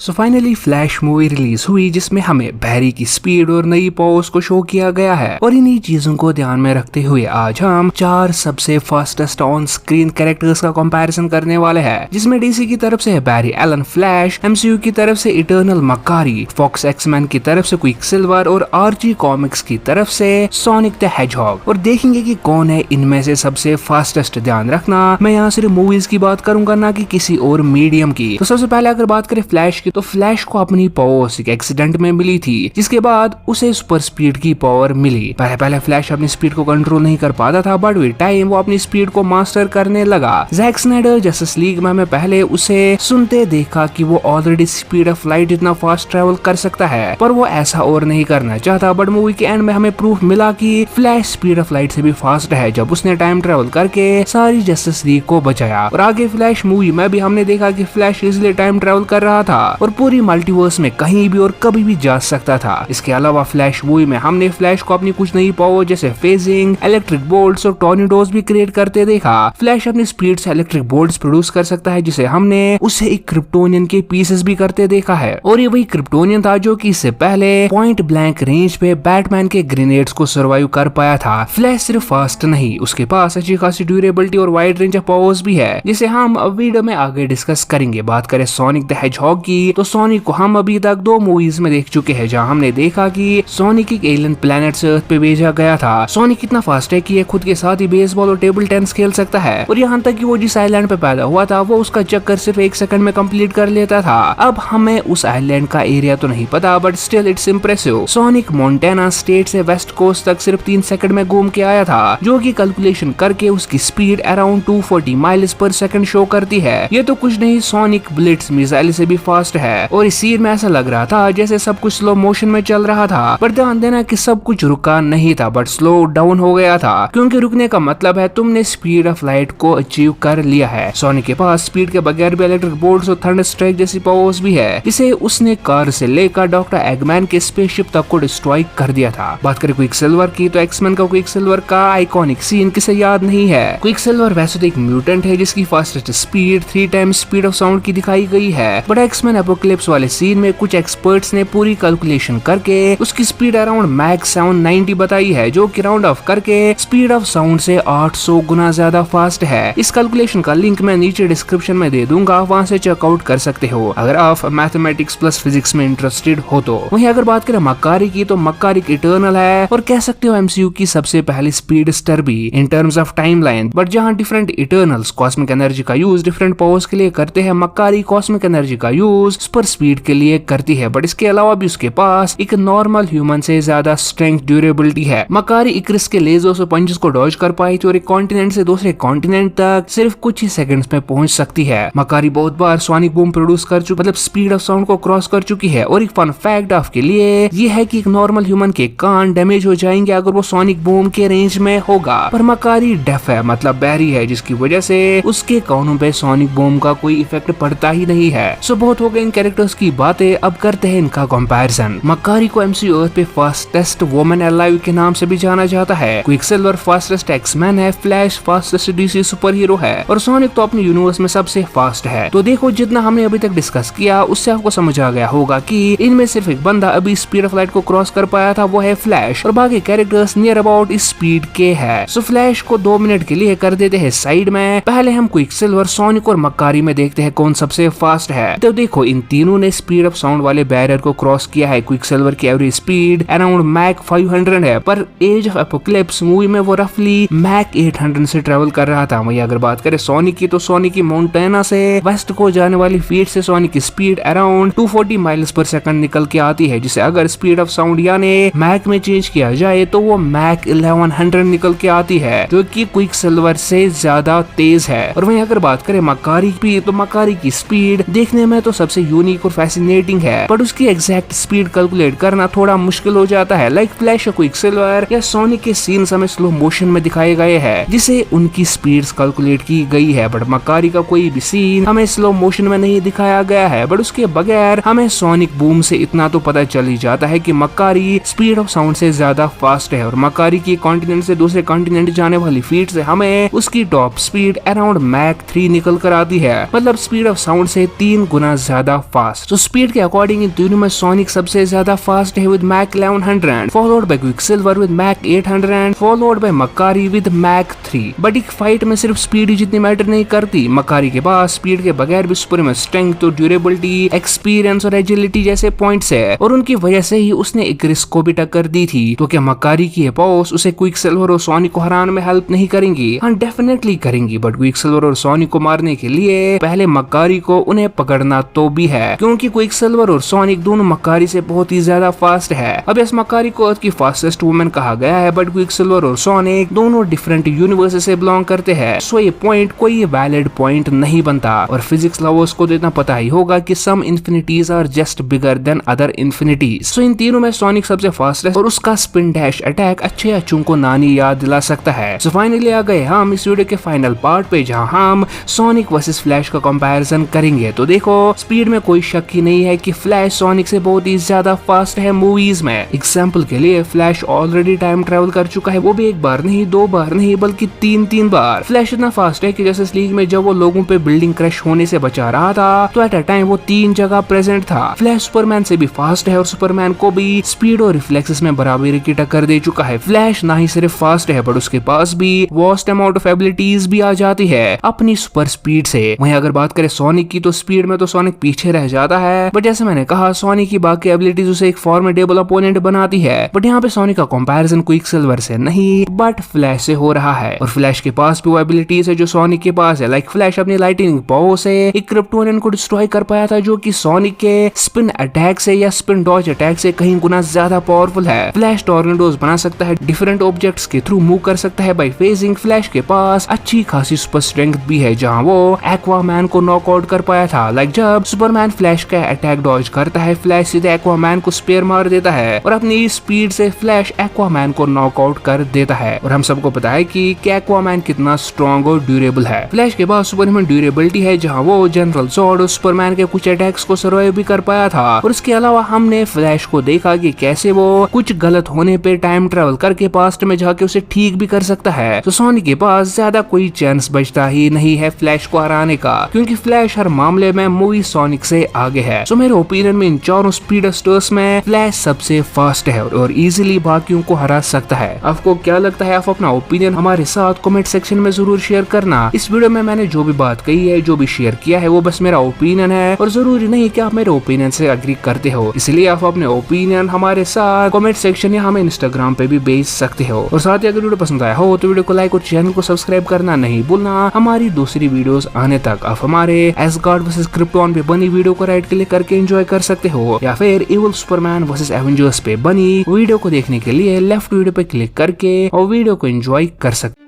So finally flash movie release हुई जिसमें हमें बैरी की स्पीड और नई पावर्स को शो किया गया है और इन्हीं चीजों को ध्यान में रखते हुए आज हम 4 सबसे फास्टेस्ट ऑन स्क्रीन कैरेक्टर्स का कंपैरिजन करने वाले हैं, जिसमें डीसी की तरफ से है बैरी एलन फ्लैश, एमसीयू की तरफ से इटर्नल मक्कारी, फॉक्स एक्समैन की तरफ से क्विकसिल्वर और आरजी कॉमिक्स की तरफ से सोनिक द हेजहॉग। और देखेंगे कि कौन है इनमें से सबसे फास्टेस्ट। ध्यान रखना मैं यहाँ सिर्फ मूवीज की बात करूंगा, ना कि किसी और मीडियम की। तो सबसे पहले अगर बात करें फ्लैश की, तो फ्लैश को अपनी पावर्स एक एक्सीडेंट में मिली थी, जिसके बाद उसे सुपर स्पीड की पावर मिली। पहले फ्लैश अपनी स्पीड को कंट्रोल नहीं कर पाता था, बट विद टाइम वो अपनी स्पीड को मास्टर करने लगा। जैक स्नाइडर जस्टिस लीग में हमें पहले उसे सुनते देखा कि वो ऑलरेडी स्पीड ऑफ लाइट इतना फास्ट ट्रेवल कर सकता है, पर वो ऐसा और नहीं करना चाहता। बट मूवी के एंड में हमें प्रूफ मिला कि फ्लैश स्पीड ऑफ लाइट से भी फास्ट है, जब उसने टाइम ट्रेवल करके सारी जस्टिस लीग को बचाया। और आगे फ्लैश मूवी में भी हमने देखा कि फ्लैश इजिली टाइम ट्रेवल कर रहा था और पूरी मल्टीवर्स में कहीं भी और कभी भी जा सकता था। इसके अलावा फ्लैश मूवी में हमने फ्लैश को अपनी कुछ नई पावर जैसे फेजिंग, इलेक्ट्रिक बोल्ट्स और टॉर्नेडोज भी क्रिएट करते देखा। फ्लैश अपनी स्पीड से इलेक्ट्रिक बोल्ट्स प्रोड्यूस कर सकता है, जिसे हमने उसे एक क्रिप्टोनियन के पीसेस भी करते देखा है। और ये वही क्रिप्टोनियन था जो कि इससे पहले पॉइंट ब्लैंक रेंज पे बैटमैन के ग्रेनेड्स को सर्वाइव कर पाया था। फ्लैश सिर्फ फास्ट नहीं, उसके पास अच्छी खासी ड्यूरेबिलिटी और वाइड रेंज ऑफ पावर्स भी है, जिसे हम वीडियो में आगे डिस्कस करेंगे। बात करें सोनिक द हेजहॉग की, तो सोनिक को हम अभी तक 2 मूवीज में देख चुके हैं, जहां हमने देखा कि सोनिक एक एलियन प्लेनेट से अर्थ पे भेजा गया था। सोनिक इतना फास्ट है कि ये खुद के साथ ही बेसबॉल और टेबल टेनिस खेल सकता है, और यहाँ तक कि वो जिस आइलैंड पे पैदा हुआ था वो उसका चक्कर सिर्फ 1 सेकंड में कंप्लीट कर लेता था। अब हमें उस आइलैंड का एरिया तो नहीं पता, but still it's impressive. Sonic Montana state से वेस्ट कोस्ट तक सिर्फ 3 सेकंड में घूम के आया था, जो कि कैलकुलेशन करके उसकी speed around 240 miles per second show करती है। ये तो कुछ नहीं, सोनिक ब्लिट्स मिसाइल से भी फास्ट है। और इस सीन में ऐसा लग रहा था जैसे सब कुछ स्लो मोशन में चल रहा था, पर ध्यान देना कि सब कुछ रुका नहीं था, बट स्लो डाउन हो गया था, क्योंकि रुकने का मतलब है तुमने स्पीड ऑफ लाइट को अचीव कर लिया है। सोनिक के पास स्पीड के बगैर भी इलेक्ट्रिक बोल्ट्स और थंडर स्ट्राइक जैसी पावर्स भी है, जिसे उसने कार से लेकर डॉक्टर एगमैन के स्पेसशिप तक को डिस्ट्रॉय कर दिया था। बात करें क्विकसिल्वर की, तो एक्समैन का क्विकसिल्वर का आइकॉनिक सीन किसे याद नहीं है। क्विकसिल्वर वैसे तो एक म्यूटेंट है जिसकी fastest speed 3 times speed of sound की दिखाई गई है, बट एक्समैन एपोकलिप्स वाले सीन में कुछ एक्सपर्ट्स ने पूरी कैलकुलेशन करके उसकी स्पीड अराउंड मैक 790 बताई है, जो कि राउंड ऑफ करके स्पीड ऑफ साउंड से 800 गुना ज्यादा फास्ट है। इस कैलकुलेशन का लिंक मैं नीचे डिस्क्रिप्शन में दे दूंगा, वहां से चेकआउट कर सकते हो अगर आप मैथमेटिक्स प्लस फिजिक्स में इंटरेस्टेड हो तो। वहीं अगर बात करें मक्कारी की, तो मक्कारी इटर्नल है और कह सकते हो एमसीयू की सबसे पहली स्पीड स्टर भी in terms of timeline. But जहां डिफरेंट इटर्नल्स कॉस्मिक एनर्जी का यूज डिफरेंट पावर्स के लिए करते हैं, मक्कारी कॉस्मिक एनर्जी का यूज सुपर स्पीड के लिए करती है। बट इसके अलावा भी उसके पास एक नॉर्मल ह्यूमन से ज्यादा स्ट्रेंथ ड्यूरेबिलिटी है। मक्कारी इक्रिस के लेजर्स और पंचेस को डॉज कर पाई थी और एक कॉन्टिनेंट से दूसरे कॉन्टिनेंट तक सिर्फ कुछ ही सेकंड्स में पहुंच सकती है। मक्कारी बहुत बार सोनिक बूम प्रोड्यूस कर चुकी, मतलब स्पीड ऑफ साउंड को क्रॉस कर चुकी है। और एक फन फैक्ट आपके लिए ये है कि एक नॉर्मल ह्यूमन के कान डैमेज हो जाएंगे अगर वो सोनिक बूम के रेंज में होगा, पर मक्कारी डेफ है, मतलब बैरी है, जिसकी वजह से उसके कानों पे सोनिक बूम का कोई इफेक्ट पड़ता ही नहीं है। सो बहुत हो गए इन कैरेक्टर्स की बातें, अब करते हैं इनका कंपैरिजन। मक्कारी को एमसीयू अर्थ पे फास्टेस्ट वुमन अलाइव के नाम से भी जाना जाता है। क्विकसिल्वर फास्टेस्ट एक्समैन है, flash fastest DC super hero है, और सोनिक तो अपने यूनिवर्स में सबसे फास्ट है। तो देखो, जितना हमने अभी तक डिस्कस किया उससे आपको समझ आ गया होगा कि इनमें सिर्फ एक बंदा अभी स्पीड ऑफ लाइट को क्रॉस कर पाया था, वो है फ्लैश, और बाकी कैरेक्टर्स नियर अबाउट इस स्पीड के है। सो फ्लैश को 2 मिनट के लिए कर देते हैं साइड में। पहले हम क्विकसिल्वर, सोनिक और मक्कारी में देखते हैं कौन सबसे फास्ट है। तो देखो, इन तीनों ने स्पीड ऑफ साउंड वाले बैरियर को क्रॉस किया है। क्विकसिल्वर की एवरेज स्पीड अराउंड मैक 500 है, पर एज ऑफ एपोकलिप्स मूवी में वो रफली मैक 800 से ट्रेवल कर रहा था। वही अगर बात करें सोनिक की, तो सोनिक की मोंटाना से वेस्ट को जाने वाली फीट से सोनिक की speed around 240 miles per second निकल के आती है, जिसे अगर स्पीड ऑफ साउंड यानी मैक में चेंज किया जाए तो वो मैक 1100 निकल के आती है, जो कि क्विकसिल्वर से ज्यादा तेज है। और वहीं अगर बात करें मक्कारी की, तो मक्कारी की स्पीड देखने में तो सबसे यूनिक और फैसिनेटिंग है, बट उसकी एग्जैक्ट स्पीड कैलकुलेट करना थोड़ा मुश्किल हो जाता है। लाइक फ्लैश और क्विकसिल्वर या सोनिक के सीन्स हमें स्लो मोशन में दिखाए गए हैं, जिसे उनकी स्पीड्स कैलकुलेट की गई है, बट मक्कारी का कोई भी सीन हमें स्लो मोशन में नहीं दिखाया गया है। बट उसके बगैर हमें सोनिक बूम से इतना तो पता चल ही जाता है कि मक्कारी स्पीड ऑफ साउंड से ज्यादा फास्ट है, और मक्कारी की कॉन्टिनेंट से दूसरे कॉन्टिनेंट जाने वाली फीट से हमें उसकी टॉप स्पीड अराउंड मैक 3 निकल कर आती है, मतलब स्पीड ऑफ साउंड से 3 गुना ज्यादा ज्यादा फास्ट। तो स्पीड के अकॉर्डिंग इन तीनों में सोनिक सबसे ज्यादा फास्ट है with Mach 1100, followed by Quicksilver with Mach 800, followed by Makkari with Mach 3। But एक फाइट में सिर्फ स्पीड ही जितनी मैटर नहीं करती, मक्कारी के पास स्पीड के बगैर भी सुपर स्ट्रेंथ और ड्यूरेबिलिटी, एक्सपीरियंस और एजिलिटी जैसे पॉइंट्स है, और उनकी वजह से ही उसने एक रिस्क को भी टक्कर दी थी। तो क्या मक्कारी की पावर्स उसे क्विकसिल्वर और सोनिक को हराने में हेल्प नहीं करेंगी? हाँ, डेफिनेटली करेंगी, बट क्विकसिल्वर और सोनिक को मारने के लिए पहले मक्कारी को उन्हें पकड़ना तो भी है, क्योंकि क्विकसिल्वर और सोनिक दोनों मक्कारी से बहुत ही ज्यादा फास्ट है। अब इस मक्कारी को अर्थ की फास्टेस्ट वुमेन कहा गया है, बट क्विकसिल्वर और सोनिक दोनों डिफरेंट यूनिवर्स से बिलोंग करते हैं, सो ये पॉइंट कोई वैलिड पॉइंट नहीं बनता। और फिजिक्स लवर्स को देना पता ही होगा कि some infinities are just bigger than other infinities. So इन तीनों में सोनिक सबसे फास्ट है और उसका स्पिन डैश अटैक अच्छे अच्छों को नानी याद दिला सकता है। सो फाइनली आ गए हम इस वीडियो के फाइनल पार्ट पे, जहां हम सोनिक वर्सेस फ्लैश का कंपैरिजन करेंगे। तो देखो, स्पीड में कोई शक ही नहीं है कि फ्लैश सोनिक से बहुत ही ज्यादा फास्ट है मूवीज में। एग्जाम्पल के लिए फ्लैश ऑलरेडी टाइम ट्रेवल कर चुका है, वो भी एक बार नहीं, दो बार नहीं, बल्कि तीन बार। फ्लैश इतना फास्ट है कि जस्टिस लीग में जब वो लोगों पे बिल्डिंग क्रैश होने से बचा रहा था, तो एट अ टाइम वो 3 जगह प्रेजेंट था। फ्लैश सुपरमैन से भी फास्ट है और सुपरमैन को भी स्पीड और रिफ्लेक्सेस में बराबरी की टक्कर दे चुका है। फ्लैश ना ही सिर्फ फास्ट है, बट उसके पास भी वास्ट अमाउंट ऑफ एबिलिटीज भी आ जाती है अपनी सुपर स्पीड से। वहीं अगर बात करें सोनिक की, तो स्पीड में तो सोनिक पीछे रह जाता है, बट जैसे मैंने कहा, सोनिक की बाकी एबिलिटीज उसे एक फॉर्मिडेबल अपोनेंट बनाती है। बट यहाँ पे सोनिक का कंपैरिजन क्विकसिल्वर से नहीं, बट फ्लैश से हो रहा है, और फ्लैश के पास भी वो एबिलिटीज है जो सोनिक के पास है। लाइक फ्लैश अपनी लाइटनिंग पावर से एक क्रिप्टोनियन को डिस्ट्रॉय कर पाया था, जो कि सोनिक के स्पिन अटैक से या स्पिन डॉज अटैक से कहीं गुना ज्यादा पावरफुल है। फ्लैश टॉर्नेडोज बना सकता है, डिफरेंट ऑब्जेक्ट्स के थ्रू मूव कर सकता है बाय फेजिंग। फ्लैश के पास अच्छी खासी सुपर स्ट्रेंथ भी है, जहां वो एक्वामैन को नॉकआउट कर पाया था। लाइक जब सुपरमैन फ्लैश का अटैक डॉज करता है, फ्लैश सीधे एक्वामैन को स्पेयर मार देता है, और अपनी स्पीड से फ्लैश एक्वामैन को नॉकआउट कर देता है। और हम सबको पता है कि एक्वामैन कितना स्ट्रॉन्ग और ड्यूरेबल है। फ्लैश के पास सुपरमैन ड्यूरेबिलिटी है, जहां वो जनरल जॉर्ड और सुपरमैन के कुछ अटैक्स को सर्वाइव भी कर पाया था। और इसके अलावा हमने फ्लैश को देखा कि कैसे वो कुछ गलत होने पे टाइम ट्रेवल करके पास्ट में जाके उसे ठीक भी कर सकता है। तो सोनिक के पास ज्यादा कोई चांस बचता ही नहीं है फ्लैश को हराने का, क्योंकि फ्लैश हर मामले में मूवी सोनिक से आगे है। सो मेरे ओपिनियन में इन चारों स्पीडस्टर्स में फ्लैश सबसे फास्ट है और इजीली बाकियों को हरा सकता है। आपको क्या लगता है? आप अपना ओपिनियन हमारे साथ कमेंट सेक्शन में जरूर शेयर करना। इस वीडियो में मैंने जो भी बात कही है, जो भी शेयर किया है, वो बस मेरा ओपिनियन है, और जरूरी नहीं कि आप मेरे ओपिनियन से एग्री करते हो। इसलिए आप अपने ओपिनियन हमारे साथ कमेंट सेक्शन या हमें इंस्टाग्राम पे भी भेज सकते हो। और साथ ही अगर वीडियो पसंद आया हो तो वीडियो को लाइक और चैनल को सब्सक्राइब करना नहीं भूलना। हमारी दूसरी वीडियोस आने तक आप हमारे एसगार्ड वर्सेस क्रिप्टॉन पे बनी वीडियो को राइट क्लिक करके एंजॉय कर सकते हो, या फिर इविल सुपरमैन वर्सेस एवेंजर्स पे बनी वीडियो को देखने के लिए लेफ्ट वीडियो पे क्लिक करके और वीडियो को एंजॉय कर सकते।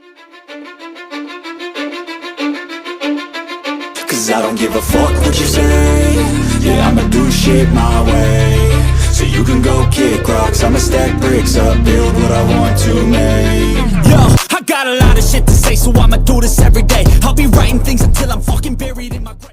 Cause I don't give a fuck what you say. Yeah, I'ma do shit my way. So you can go kick rocks, I'ma stack bricks up, build what I want to make. Yo, I got a lot of shit to say, so I'ma do this every day. I'll be writing things until I'm fucking buried in my grave.